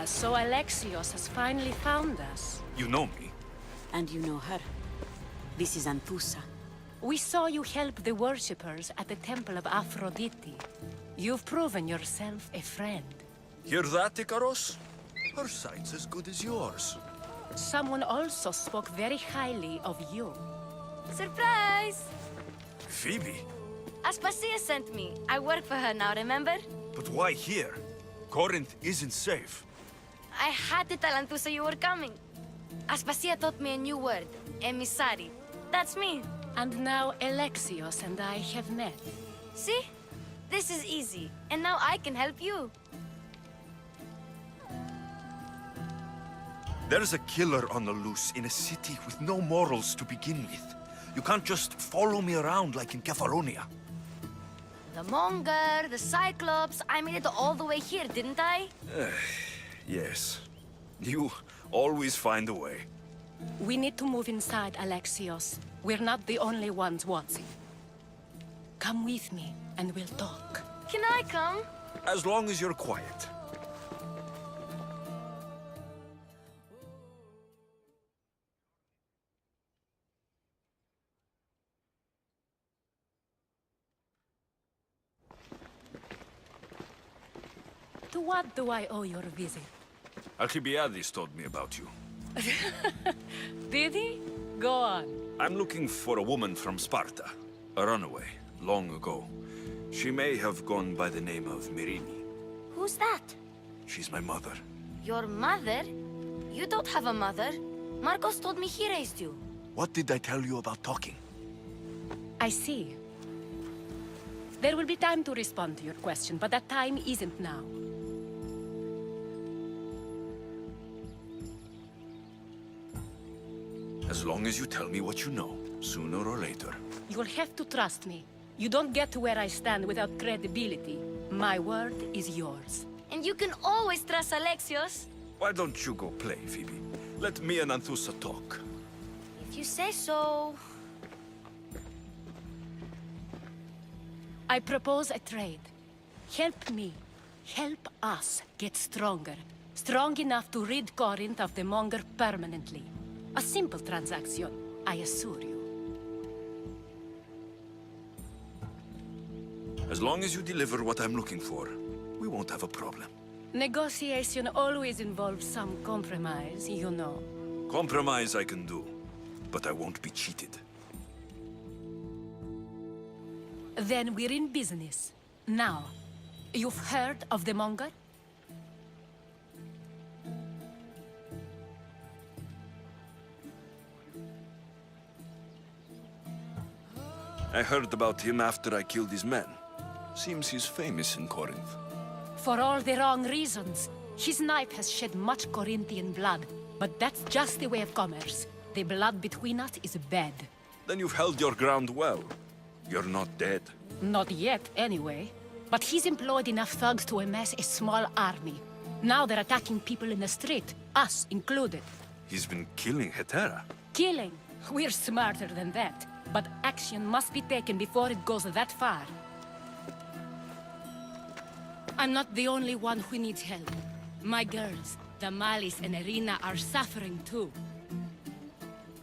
So Alexios has finally found us. You know me? And you know her. This is Anthusa. We saw you help the worshippers at the Temple of Aphrodite. You've proven yourself a friend. Hear that, Ikaros? Her sight's as good as yours. Someone also spoke very highly of you. Surprise! Phoebe? Aspasia sent me. I work for her now, remember? But why here? Corinth isn't safe. I had to tell Anthusa you were coming. Aspasia taught me a new word, emissary. That's me. And now Alexios and I have met. See? This is easy. And now I can help you. There's a killer on the loose in a city with no morals to begin with. You can't just follow me around like in Kepharonia. The Monger, the Cyclops, I made it all the way here, didn't I? Yes. You always find a way. We need to move inside, Alexios. We're not the only ones watching. Come with me, and we'll talk. Can I come? As long as you're quiet. To what do I owe your visit? Alcibiades told me about you. Did he? Go on. I'm looking for a woman from Sparta. A runaway, long ago. She may have gone by the name of Myrine. Who's that? She's my mother. Your mother? You don't have a mother. Marcos told me he raised you. What did I tell you about talking? I see. There will be time to respond to your question, but that time isn't now. As long as you tell me what you know, sooner or later. You'll have to trust me. You don't get to where I stand without credibility. My word is yours. And you can always trust Alexios. Why don't you go play, Phoebe? Let me and Anthusa talk. If you say so. I propose a trade. Help me. Help us get stronger. Strong enough to rid Corinth of the Monger permanently. A simple transaction, I assure you. As long as you deliver what I'm looking for, we won't have a problem. Negotiation always involves some compromise, you know. Compromise I can do, but I won't be cheated. Then we're in business. Now, you've heard of the Monger? I heard about him after I killed his men. Seems he's famous in Corinth. For all the wrong reasons. His knife has shed much Corinthian blood, but that's just the way of commerce. The blood between us is bad. Then you've held your ground well. You're not dead. Not yet, anyway. But he's employed enough thugs to amass a small army. Now they're attacking people in the street, us included. He's been killing Hetera. Killing? We're smarter than that. But action must be taken before it goes that far. I'm not the only one who needs help. My girls, Damalis and Irina, are suffering too.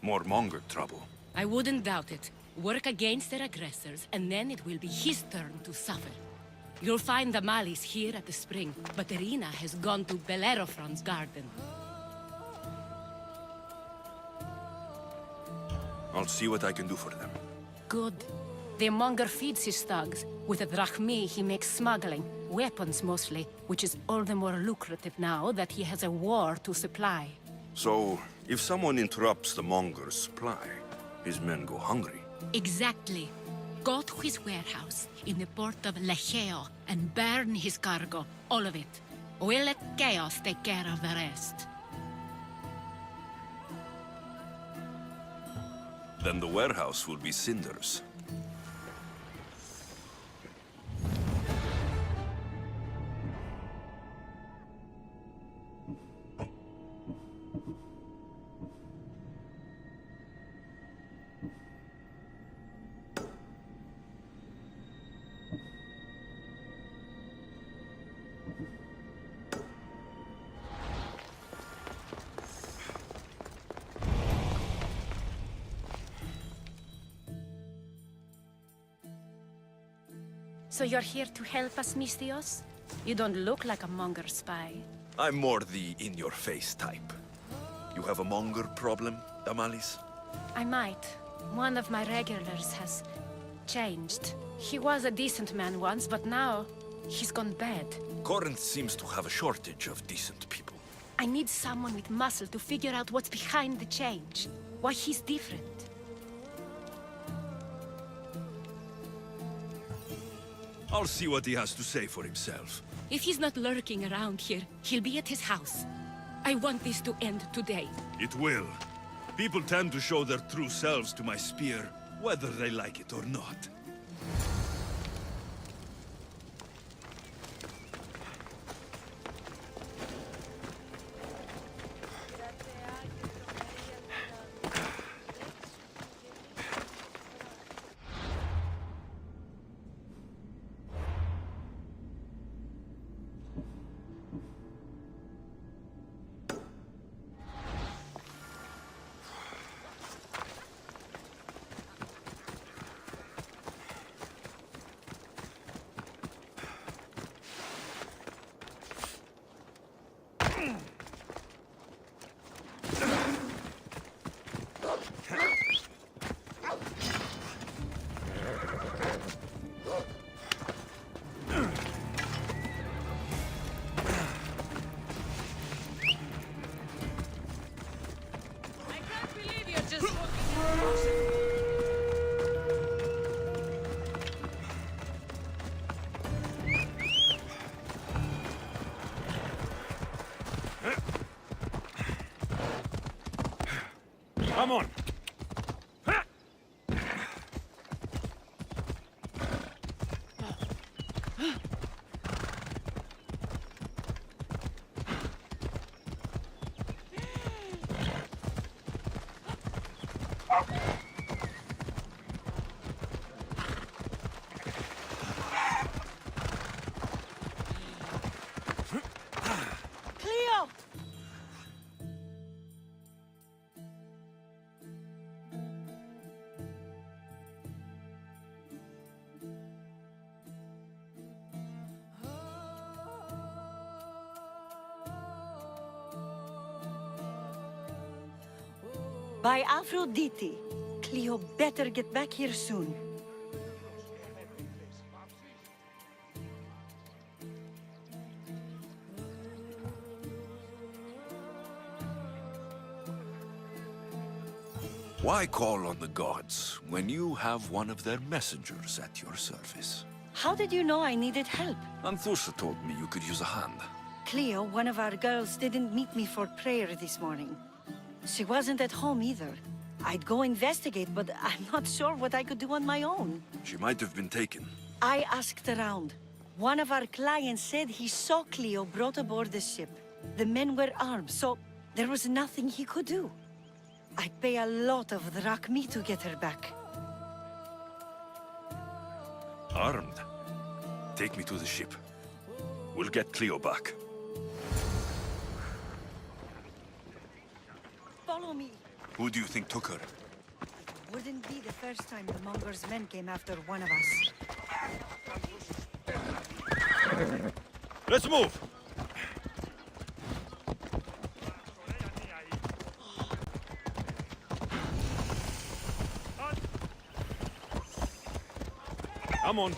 More Monger trouble. I wouldn't doubt it. Work against their aggressors, and then it will be his turn to suffer. You'll find Damalis here at the spring, but Irina has gone to Bellerophon's garden. I'll see what I can do for them. Good. The Monger feeds his thugs. With a drachmi, he makes smuggling. Weapons, mostly, which is all the more lucrative now that he has a war to supply. So, if someone interrupts the Monger's supply, his men go hungry. Exactly. Go to his warehouse in the port of Lecheo and burn his cargo, all of it. We'll let chaos take care of the rest. Then the warehouse will be cinders. So you're here to help us, Mistios? You don't look like a Monger spy. I'm more the in-your-face type. You have a monger problem, Damalis? I might. One of my regulars has changed. He was a decent man once, but now he's gone bad. Corinth seems to have a shortage of decent people. I need someone with muscle to figure out what's behind the change. Why he's different. I'll see what he has to say for himself. If he's not lurking around here, he'll be at his house. I want this to end today. It will. People tend to show their true selves to my spear, whether they like it or not. Come on! Cleo! By Aphrodite, Cleo better get back here soon. Why call on the gods when you have one of their messengers at your service? How did you know I needed help? Anthusa told me you could use a hand. Cleo, one of our girls, didn't meet me for prayer this morning. She wasn't at home either. I'd go investigate, but I'm not sure what I could do on my own. She might have been taken. I asked around. One of our clients said he saw Cleo brought aboard the ship. The men were armed, so there was nothing he could do. I'd pay a lot of drachmi to get her back. Armed? Take me to the ship. We'll get Cleo back. Follow me. Who do you think took her? Wouldn't be the first time the Monger's men came after one of us. Let's move! Come on.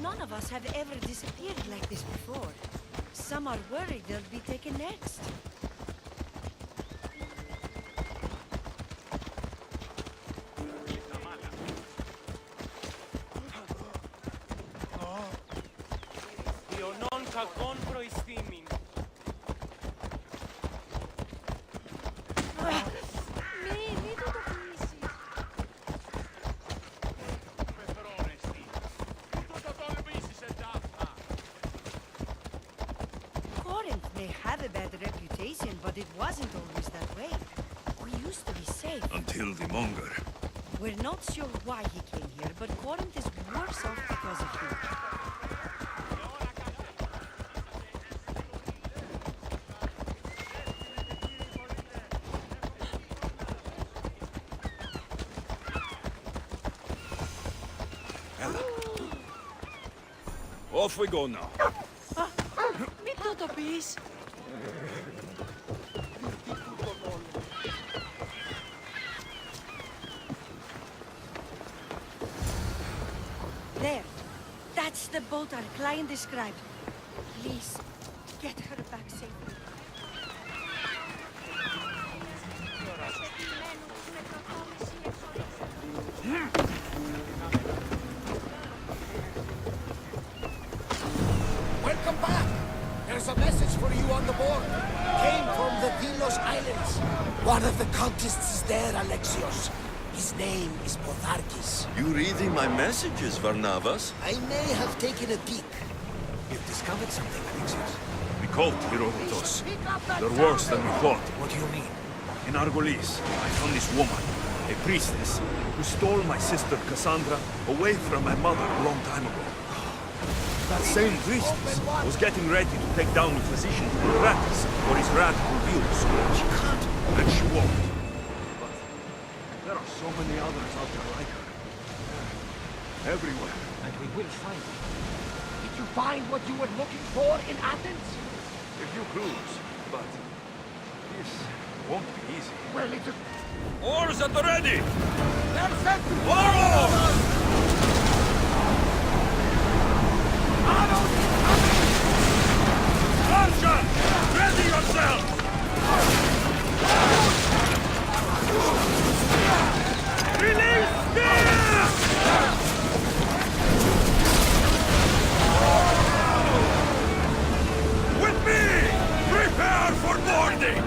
None of us have ever disappeared like this before. Some are worried they'll be taken next. κακόν προϊστήμην. Μην το κλείσεις. Corinth may have a bad reputation, but it wasn't always that way. We used to be safe. Until the Monger. We're not sure why he came here, but Corinth is worse off because of him. Off we go now. Me tutto, please. There. That's the boat our client described. Please, get her back safely. Welcome back. There's a message for you on the board. Came from the Delos Islands. One of the cultists is there, Alexios. His name is Potharkis. You reading my messages, Varnavas? I may have taken a peek. You've discovered something, Alexios. We called Herodotus. They're worse than we thought. What do you mean? In Argolis, I found this woman, a priestess, who stole my sister Cassandra away from my mother a long time ago. That same priestess was getting ready to take down the physician Ratis for his radical views. She can't, and she won't. But there are so many others out there like her. Everywhere. And we will find you. Did you find what you were looking for in Athens? A few clues, but this won't be easy. Well, it's a... Oars at the ready! They're sent to... Oars! Lancia! Ready yourself! Release spears! With me! Prepare for boarding!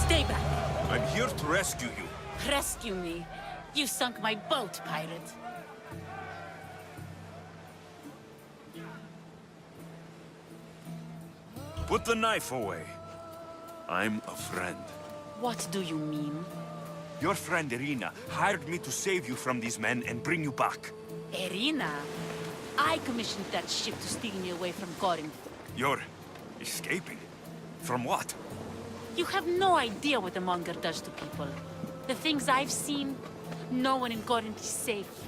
Stay back. I'm here to rescue you. Rescue me. You sunk my boat, pirate. Put the knife away. I'm a friend. What do you mean? Your friend Irina hired me to save you from these men and bring you back. Irina? I commissioned that ship to steal me away from Corinth. You're escaping? From what? You have no idea what the Monger does to people. The things I've seen, no one in Corinth is safe.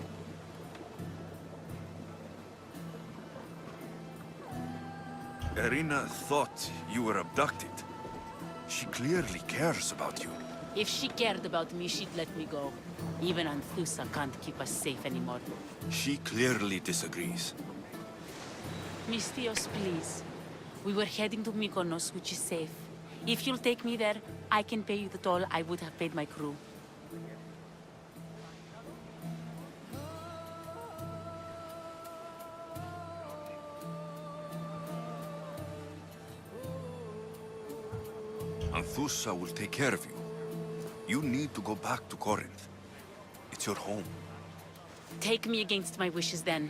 Irina thought you were abducted. She clearly cares about you. If she cared about me, she'd let me go. Even Anthusa can't keep us safe anymore. She clearly disagrees. Mystios, please. We were heading to Mykonos, which is safe. If you'll take me there, I can pay you the toll I would have paid my crew. Anthusa will take care of you. You need to go back to Corinth. It's your home. Take me against my wishes then.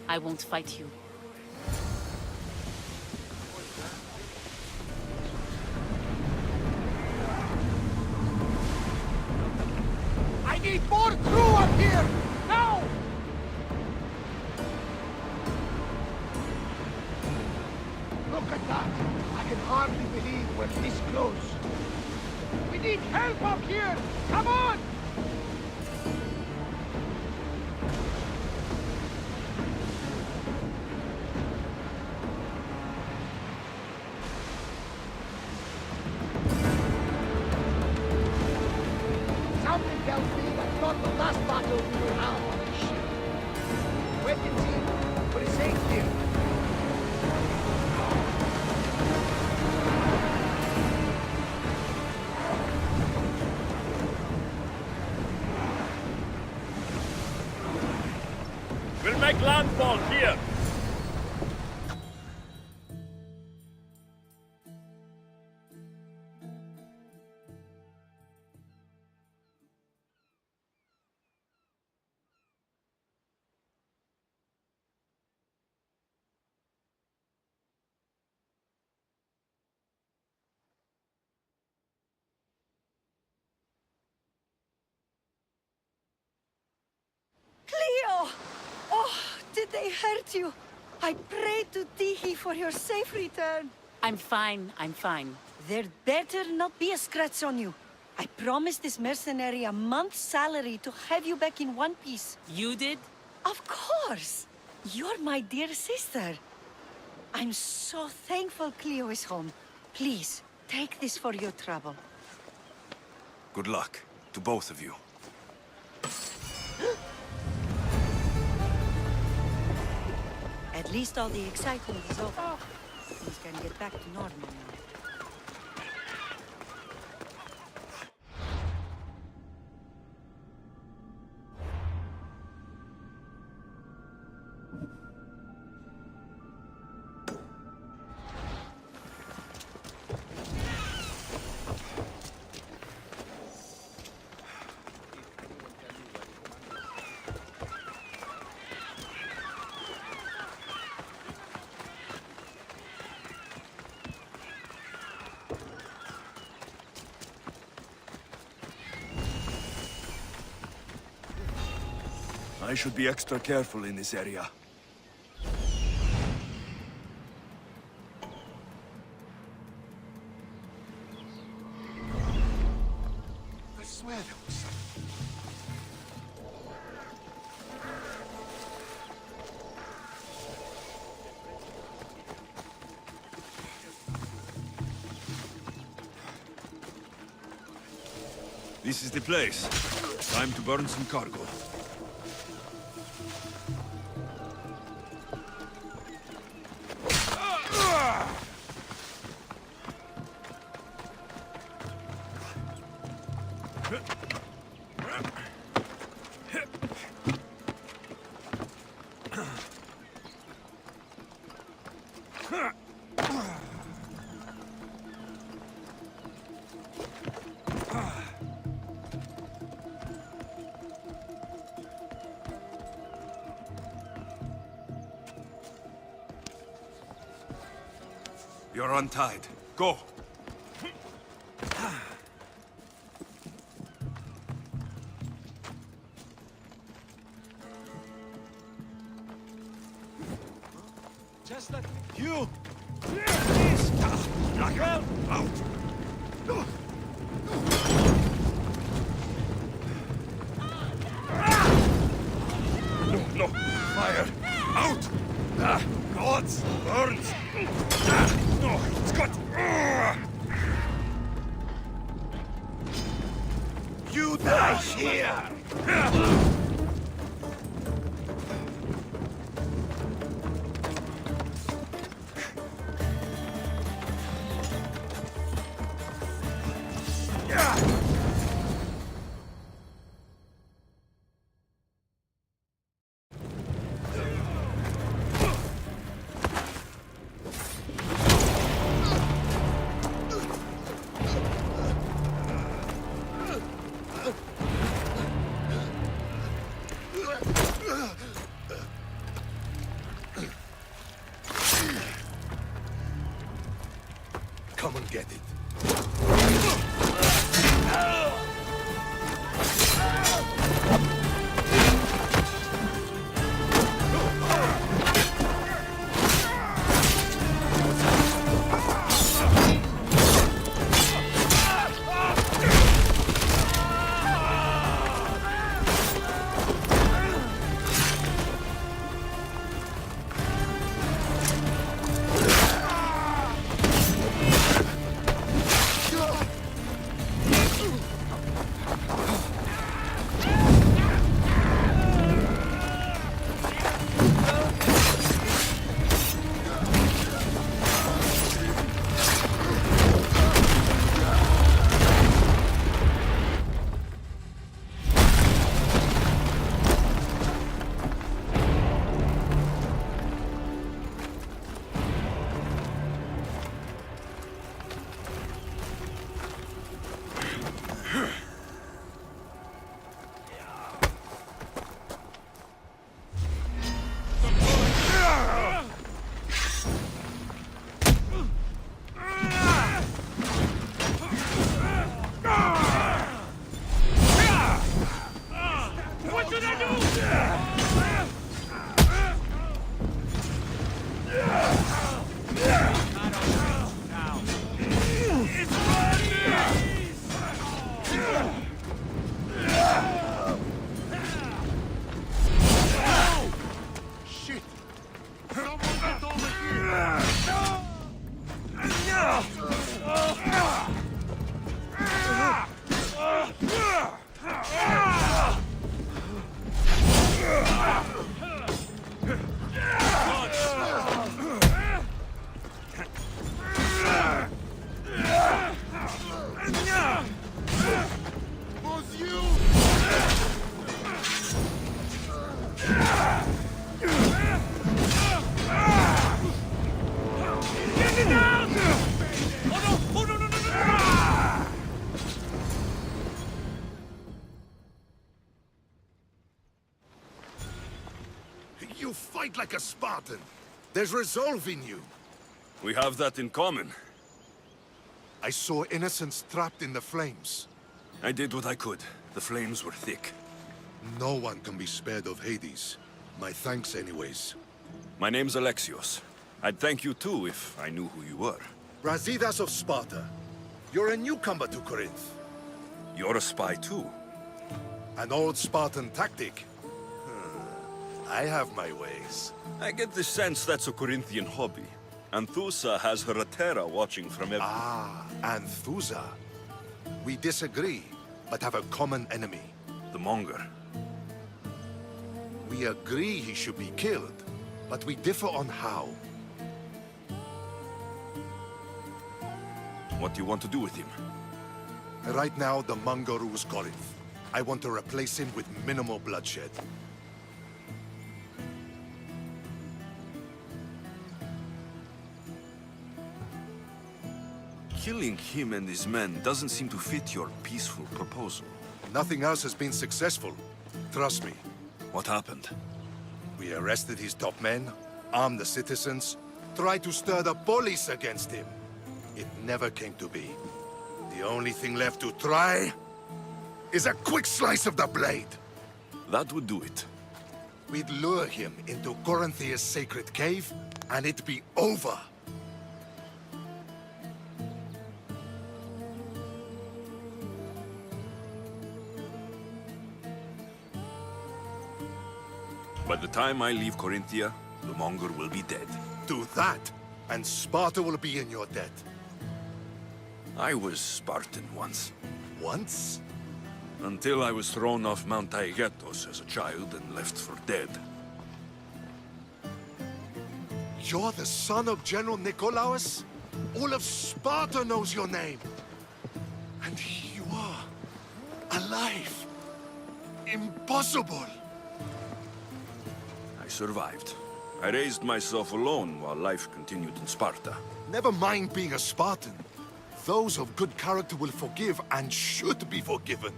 I won't fight you. I need more crew up here! Now! Look at that! I can hardly believe we're this close. We need help up here! Come on! Something tells me that's not the last battle we will have on this ship. Wait and see, but it's safe here. make landfall here! Cleo! Oh, did they hurt you? I prayed to Tihi for your safe return. I'm fine, I'm fine. There better not be a scratch on you. I promised this mercenary a month's salary to have you back in one piece. You did? Of course! You're my dear sister. I'm so thankful Cleo is home. Please, take this for your trouble. Good luck to both of you. At least all the excitement is over. Things can get back to normal now. I should be extra careful in this area. I swear there was something. This is the place. Time to burn some cargo. You're untied. Go! Just let me... You! Please! Out! Out! No, no! Fire! Out! Gods! Burns! No! Scott! You die here! Come and get it. fight like a Spartan. There's resolve in you. We have that in common. I saw innocents trapped in the flames. I did what I could. The flames were thick. No one can be spared of Hades. My thanks anyways. My name's Alexios. I'd thank you too if I knew who you were. Brasidas of Sparta. You're a newcomer to Corinth. You're a spy too. An old Spartan tactic. I have my ways. I get the sense that's a Corinthian hobby. Anthusa has her Atera watching from every... Ah, Anthusa. We disagree, but have a common enemy. The Monger. We agree he should be killed, but we differ on how. What do you want to do with him? Right now, the Monger rules Corinth. I want to replace him with minimal bloodshed. Killing him and his men doesn't seem to fit your peaceful proposal. Nothing else has been successful. Trust me. What happened? We arrested his top men, armed the citizens, tried to stir the police against him. It never came to be. The only thing left to try is a quick slice of the blade. That would do it. We'd lure him into Corinthia's sacred cave, and it'd be over. By the time I leave Corinthia, the Monger will be dead. Do that, and Sparta will be in your debt. I was Spartan once. Once? Until I was thrown off Mount Taygetos as a child and left for dead. You're the son of General Nikolaos? All of Sparta knows your name. And here you are, alive. Impossible. I survived. I raised myself alone while life continued in Sparta. Never mind being a Spartan. Those of good character will forgive and should be forgiven.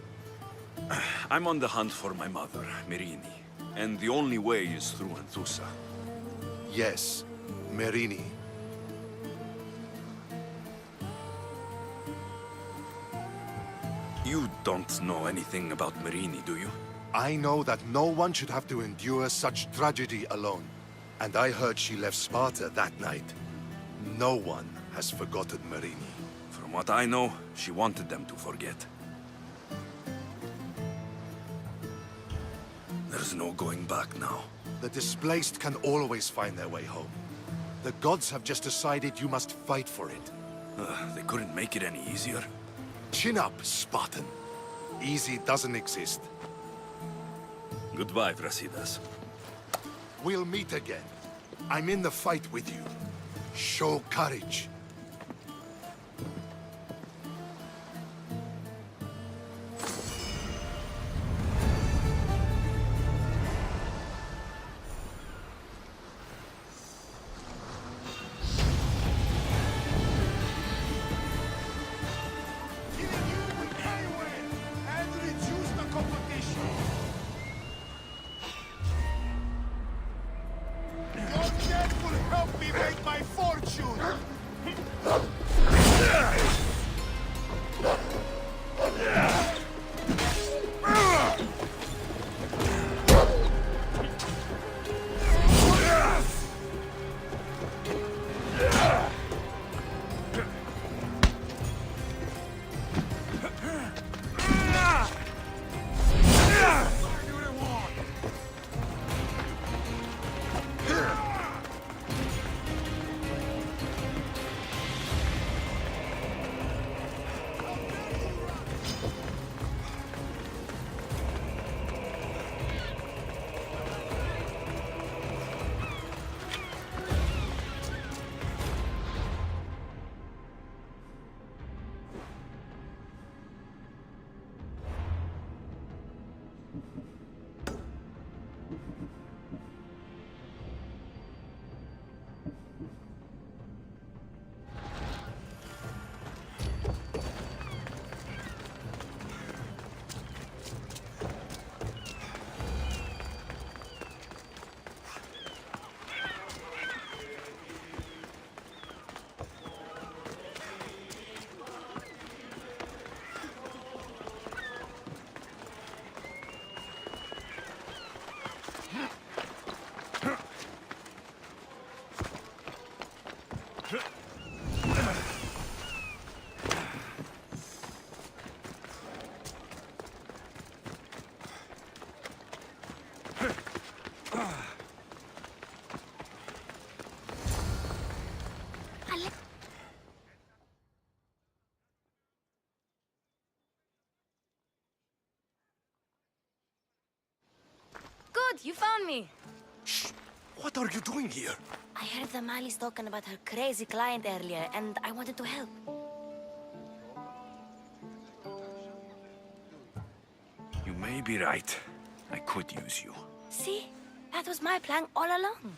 I'm on the hunt for my mother, Merini. And the only way is through Anthusa. Yes, Merini. You don't know anything about Merini, do you? I know that no one should have to endure such tragedy alone. And I heard she left Sparta that night. No one has forgotten Merini. From what I know, she wanted them to forget. There's no going back now. The displaced can always find their way home. The gods have just decided you must fight for it. They couldn't make it any easier. Chin up, Spartan. Easy doesn't exist. Goodbye, Brasidas. We'll meet again. I'm in the fight with you. Show courage. Good, you found me. What are you doing here? I heard the Mali's talking about her crazy client earlier, and I wanted to help. You may be right. I could use you. See? That was my plan all along.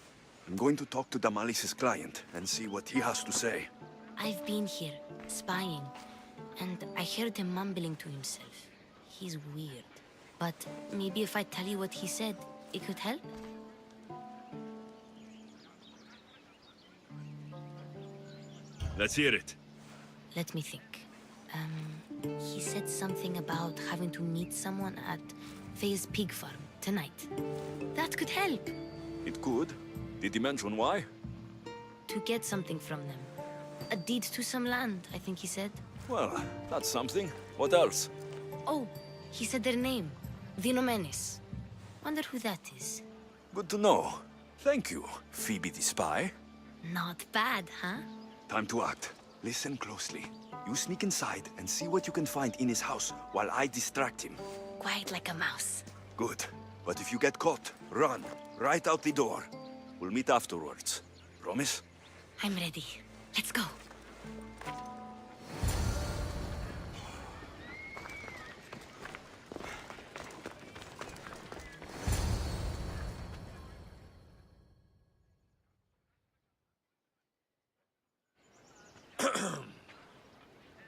I'm going to talk to Damalis's client and see what he has to say. I've been here, spying, and I heard him mumbling to himself. He's weird. But maybe if I tell you what he said, it could help? Let's hear it. Let me think. He said something about having to meet someone at Faye's pig farm tonight. That could help. It could. Did he mention why? To get something from them. A deed to some land, I think he said. Well, that's something. What else? Oh, he said their name. Vinomenes. Wonder who that is. Good to know. Thank you, Phoebe the spy. Not bad, huh? Time to act. Listen closely. You sneak inside and see what you can find in his house while I distract him. Quiet like a mouse. Good. But if you get caught, run. Right out the door. We'll meet afterwards. Promise? I'm ready. Let's go.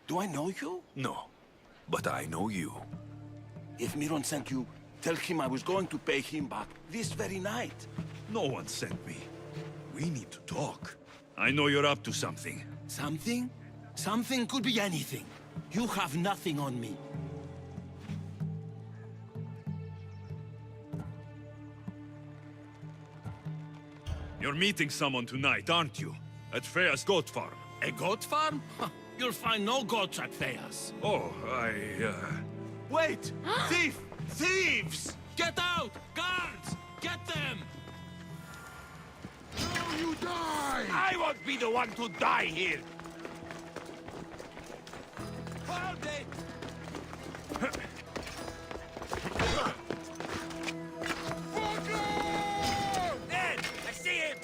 Do I know you? No. But I know you. If Miron sent you, tell him I was going to pay him back this very night. No one sent me. We need to talk. I know you're up to something. Something? Something could be anything. You have nothing on me. You're meeting someone tonight, aren't you? At Freya's goat farm. A goat farm? You'll find no goats at Thea's. Oh, Wait! Thief! Thieves! Get out! Guards! Get them! Now you die! I won't be the one to die here! Hold it! There! I see him!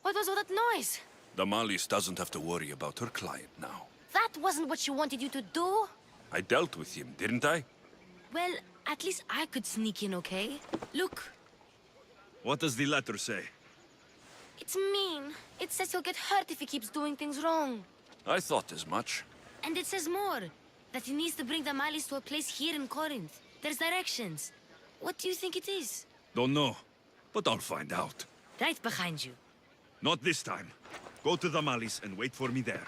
What was all that noise? Damalis doesn't have to worry about her client now. That wasn't what she wanted you to do. I dealt with him, didn't I? Well, at least I could sneak in, okay? Look, What does the letter say? it's mean. It says he'll get hurt if he keeps doing things wrong. I thought as much. And it says more. That he needs to bring the Malis to a place here in Corinth. There's directions. What do you think it is? Don't know, but I'll find out. Right behind you. Not this time. Go to the Malis and wait for me there.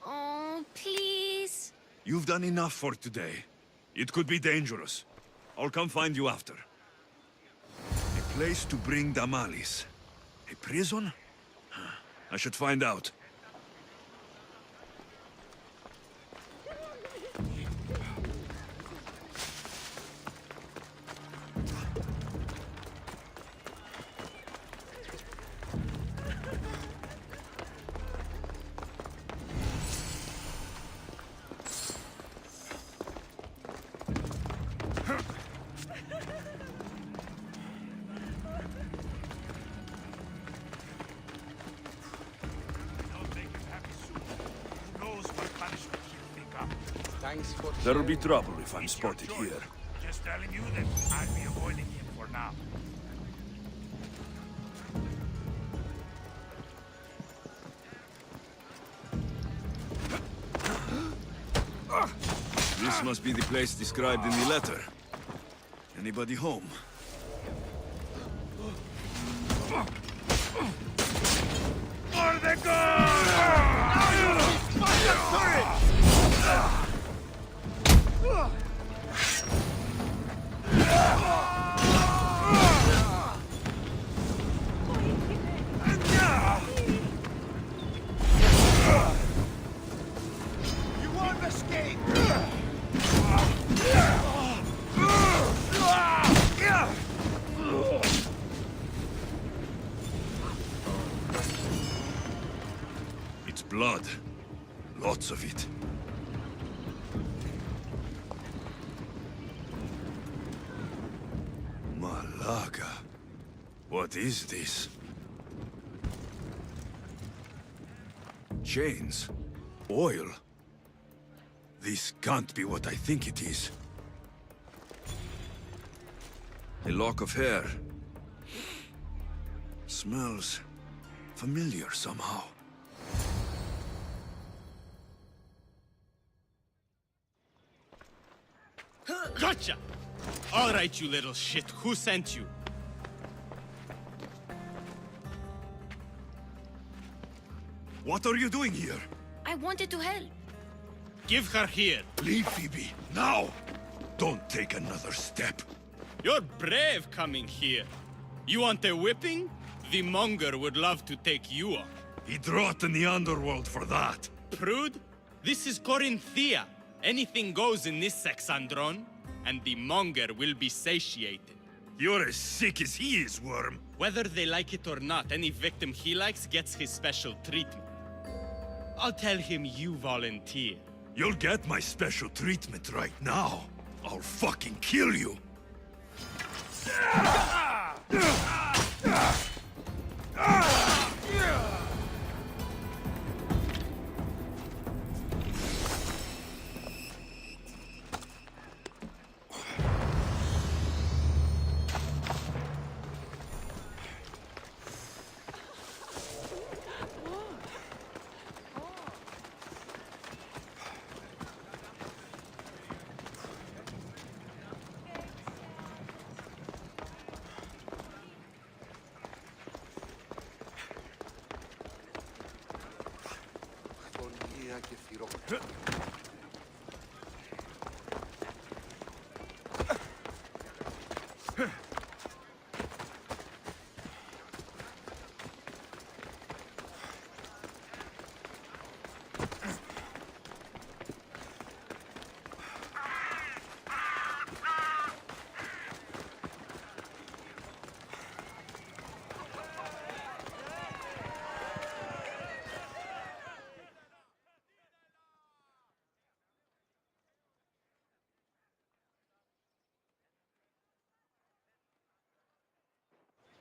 Oh, please. You've done enough for today. It could be dangerous. I'll come find you after. A place to bring Damalis. A prison? I should find out. There'll be trouble if I'm spotted here. Just telling you that I'll be avoiding him for now. This must be the place described in the letter. Anybody home? For the gun! You won't escape! It's blood. Lots of it. Malaga. What is this? Chains? Oil? This can't be what I think it is. A lock of hair. Smells familiar somehow. Gotcha! All right, you little shit. Who sent you? What are you doing here? I wanted to help. Give her here. Leave, Phoebe, now! Don't take another step. You're brave coming here. You want a whipping? The monger would love to take you on. He'd rot in the underworld for that. Prude, this is Corinthia. Anything goes in this Sexandron, and the monger will be satiated. You're as sick as he is, Worm. Whether they like it or not, any victim he likes gets his special treatment. I'll tell him you volunteer. You'll get my special treatment right now. I'll fucking kill you.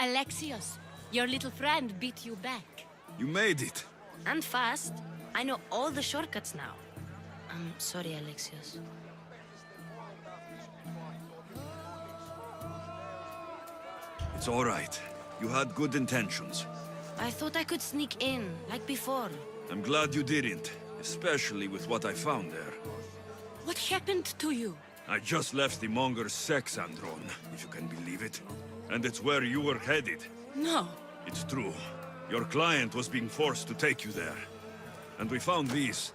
Alexios, your little friend beat you back. You made it. And fast. I know all the shortcuts now. I'm sorry, Alexios. It's all right. You had good intentions. I thought I could sneak in, like before. I'm glad you didn't, especially with what I found there. What happened to you? I just left the Monger's Sexandron, if you can believe it. And it's where you were headed. No. It's true. Your client was being forced to take you there. And we found these.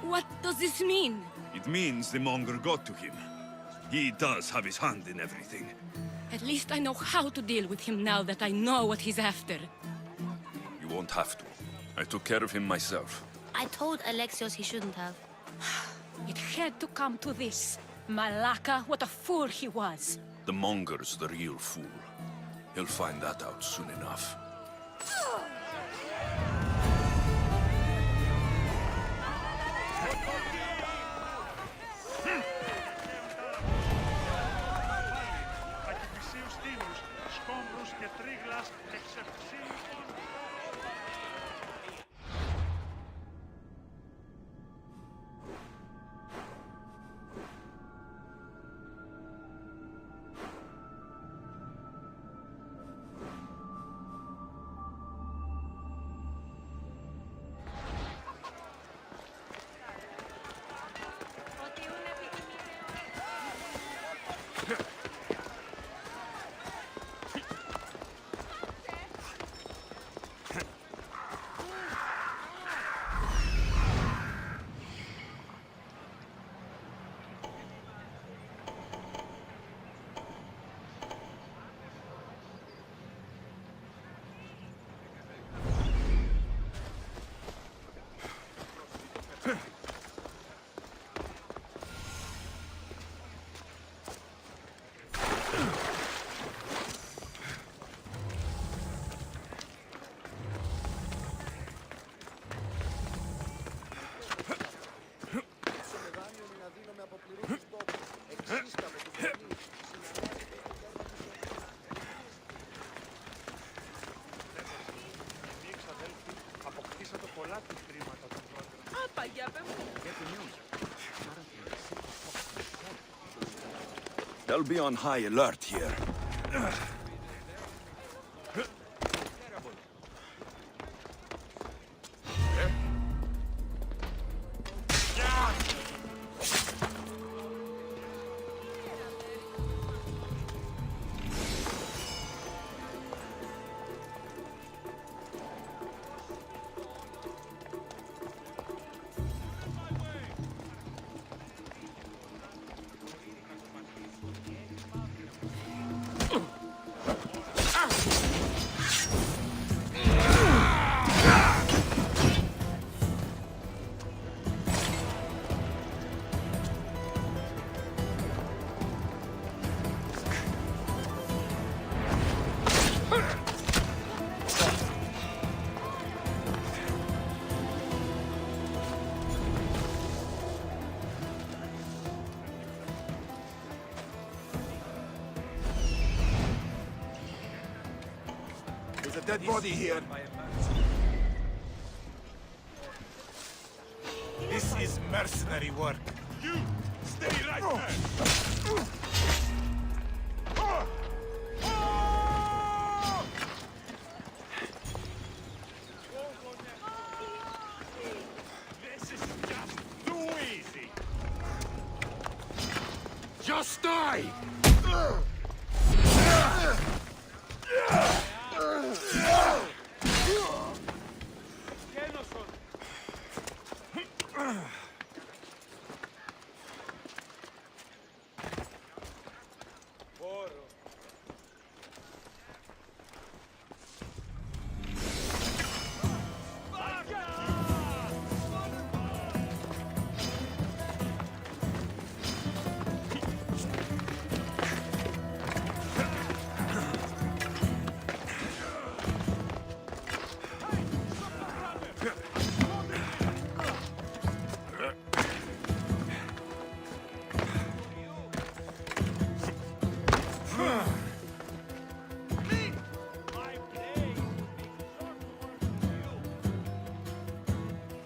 What does this mean? It means the Monger got to him. He does have his hand in everything. At least I know how to deal with him now that I know what he's after. You won't have to. I took care of him myself. I told Alexios he shouldn't have. It had to come to this. Malaka, what a fool he was. The Monger's the real fool. He'll find that out soon enough. They'll be on high alert here. There's a dead body here. This is mercenary work. You! Stay right there! This is just too easy! Just die!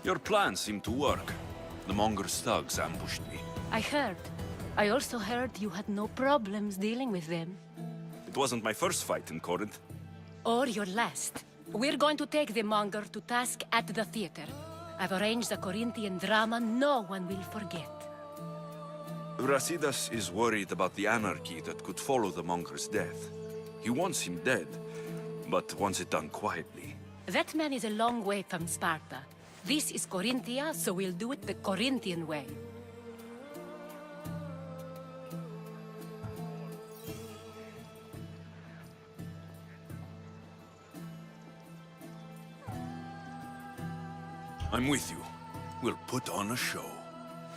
Your plan seemed to work. The Monger's thugs ambushed me. I heard. I also heard you had no problems dealing with them. It wasn't my first fight in Corinth. Or your last. We're going to take the Monger to task at the theater. I've arranged a Corinthian drama no one will forget. Brasidas is worried about the anarchy that could follow the monger's death. He wants him dead, but wants it done quietly. That man is a long way from Sparta. This is Corinthia, so we'll do it the Corinthian way. I'm with you. We'll put on a show.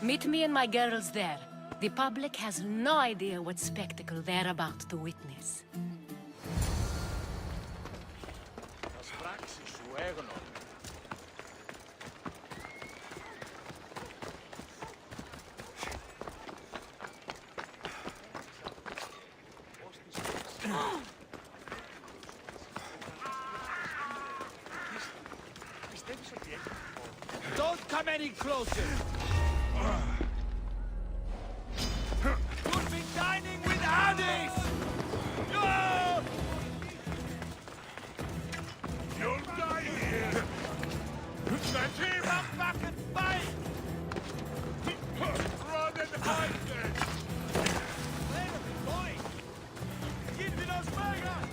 Meet me and my girls there. The public has no idea what spectacle they're about to witness. Don't come any closer! You'll be dining with Odyssey! You'll die here! Let's team up back and fight! Run and hide then! Where are we going? Get to those burgers!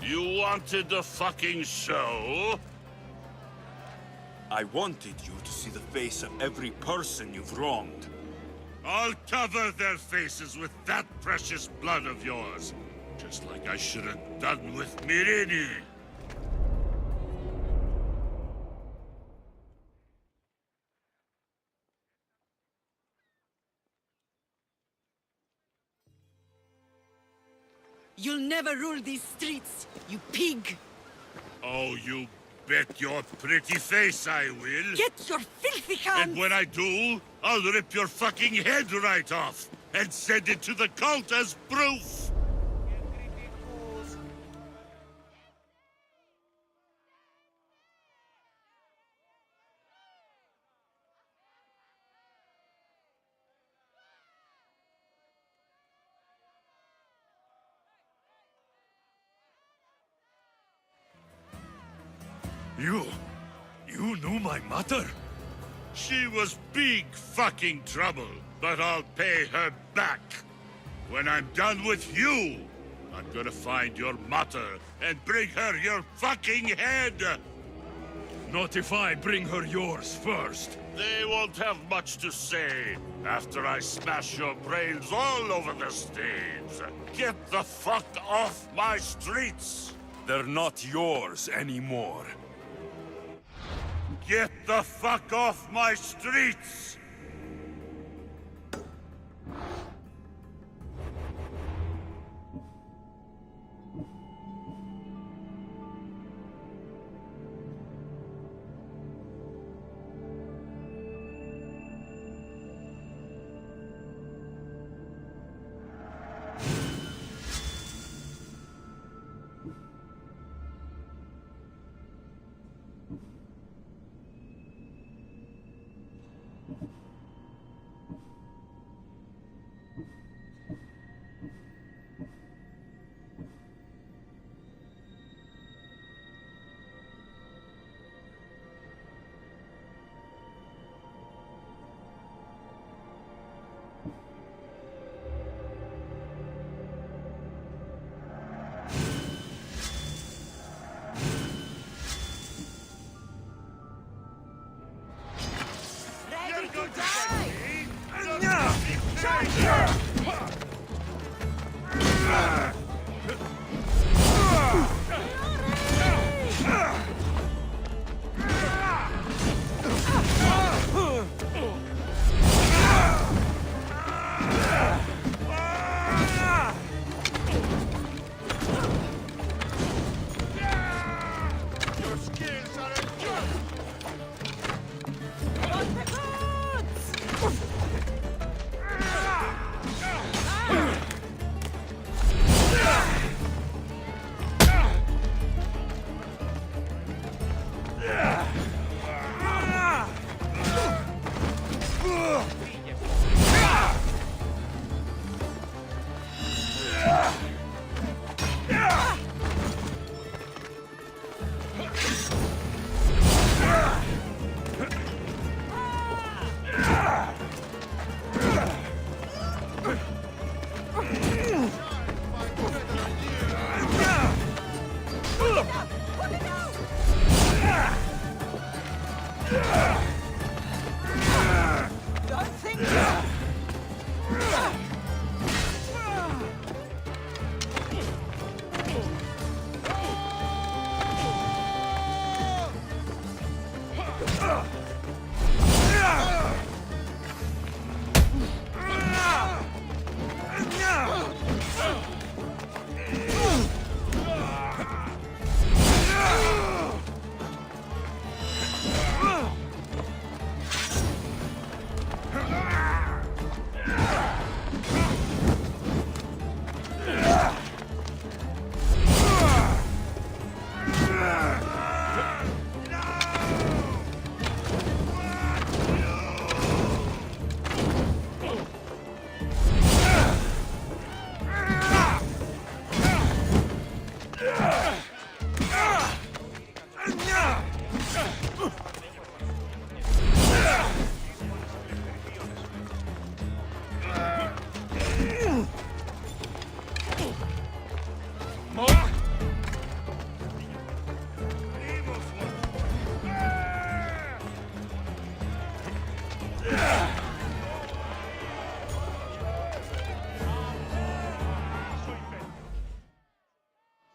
You wanted the fucking show? I wanted you to see the face of every person you've wronged. I'll cover their faces with that precious blood of yours. Just like I should have done with Mirini. You'll never rule these streets, you pig! Oh, you bet your pretty face I will. Get your filthy hands! And when I do, I'll rip your fucking head right off and send it to the cult as proof. You knew my mother? She was big fucking trouble, but I'll pay her back. When I'm done with you, I'm gonna find your mother and bring her your fucking head! Not if I bring her yours first. They won't have much to say after I smash your brains all over the stage. Get the fuck off my streets! They're not yours anymore. Get the fuck off my streets!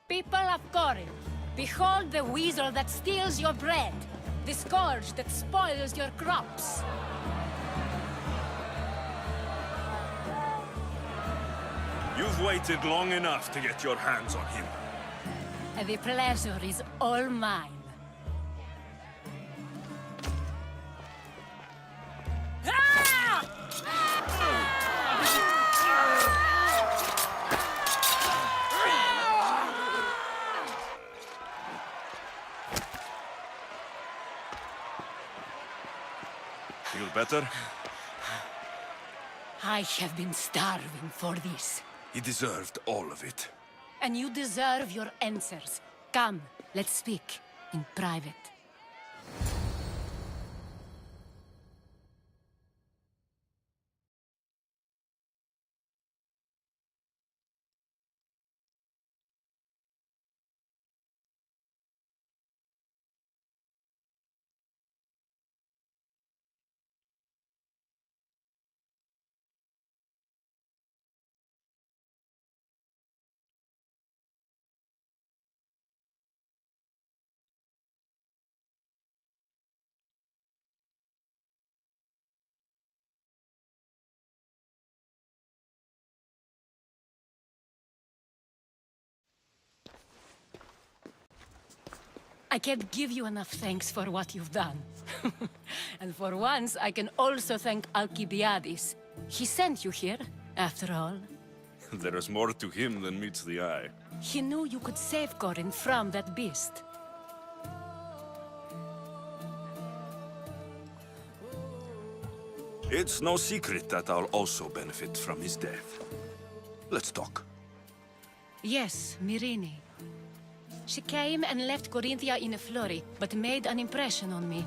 People of Corinth, behold the weasel that steals your bread, the scourge that spoils your crops. You've waited long enough to get your hands on him. The pleasure is all mine. Feel better? I have been starving for this. He deserved all of it. And you deserve your answers. Come, let's speak in private. I can't give you enough thanks for what you've done. And for once, I can also thank Alcibiades. He sent you here, after all. There is more to him than meets the eye. He knew you could save Corinth from that beast. It's no secret that I'll also benefit from his death. Let's talk. Yes, Myrine. She came and left Corinthia in a flurry, but made an impression on me,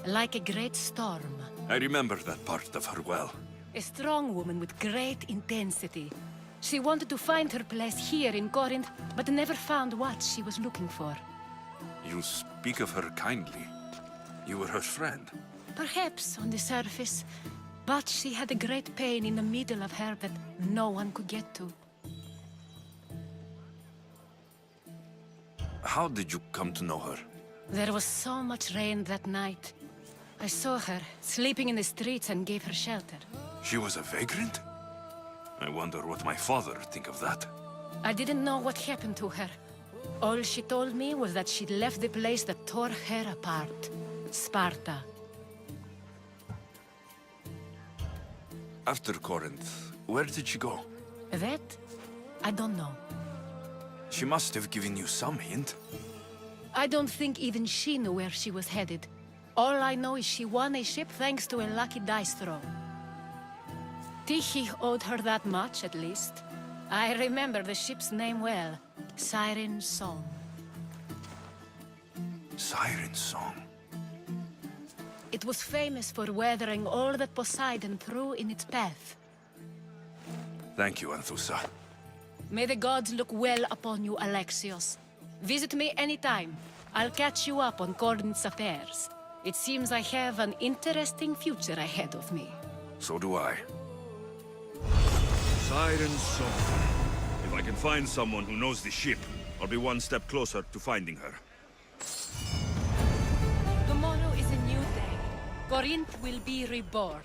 like a great storm. I remember that part of her well. A strong woman with great intensity. She wanted to find her place here in Corinth, but never found what she was looking for. You speak of her kindly. You were her friend. Perhaps on the surface, but she had a great pain in the middle of her that no one could get to. How did you come to know her? There was so much rain that night. I saw her, sleeping in the streets, and gave her shelter. She was a vagrant? I wonder what my father would think of that. I didn't know what happened to her. All she told me was that she'd left the place that tore her apart. Sparta. After Corinth, where did she go? That? I don't know. She must have given you some hint. I don't think even she knew where she was headed. All I know is she won a ship thanks to a lucky dice throw. Pity he owed her that much, at least. I remember the ship's name well. Siren Song. Siren Song. It was famous for weathering all that Poseidon threw in its path. Thank you, Anthusa. May the gods look well upon you, Alexios. Visit me anytime. I'll catch you up on Corinth's affairs. It seems I have an interesting future ahead of me. So do I. Siren Song. If I can find someone who knows the ship, I'll be one step closer to finding her. Tomorrow is a new day. Corinth will be reborn.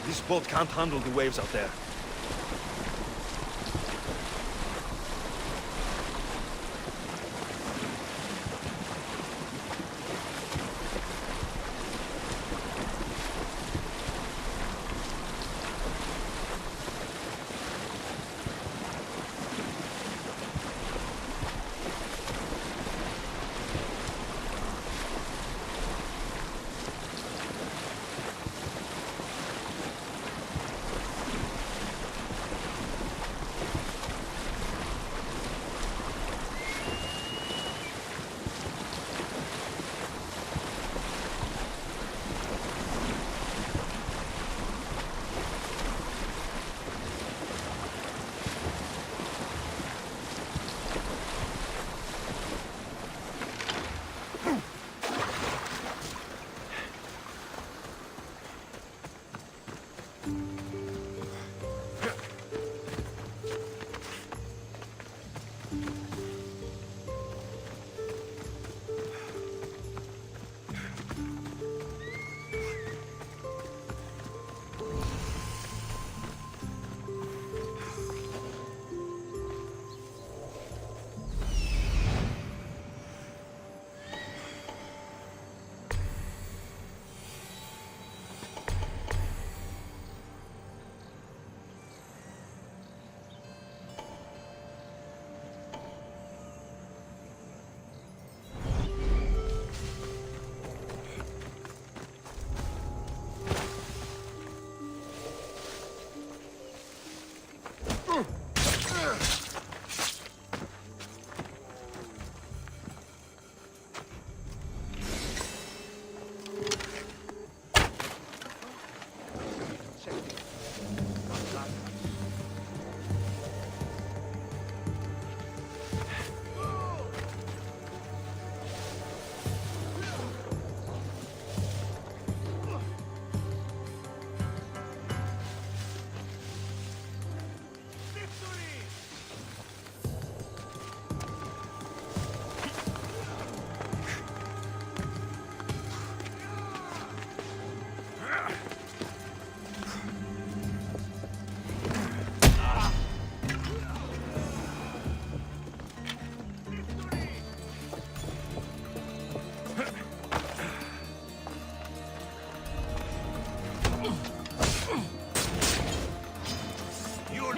This boat can't handle the waves out there.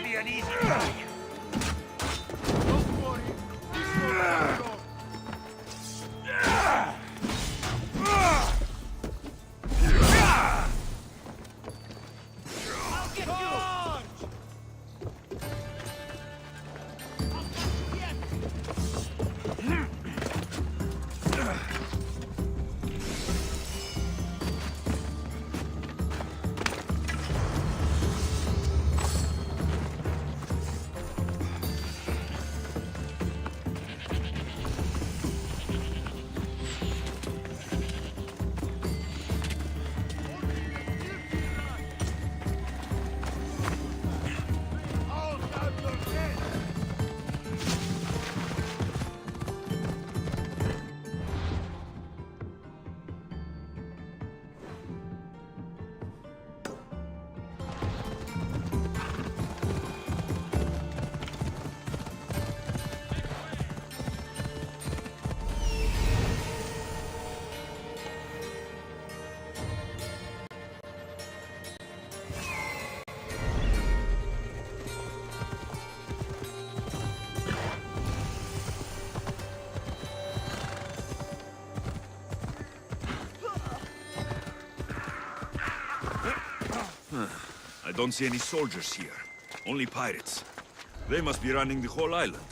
be an easy fight. Don't worry, this will not go. I'll get you! I'll have your head! I don't see any soldiers here. Only pirates. They must be running the whole island.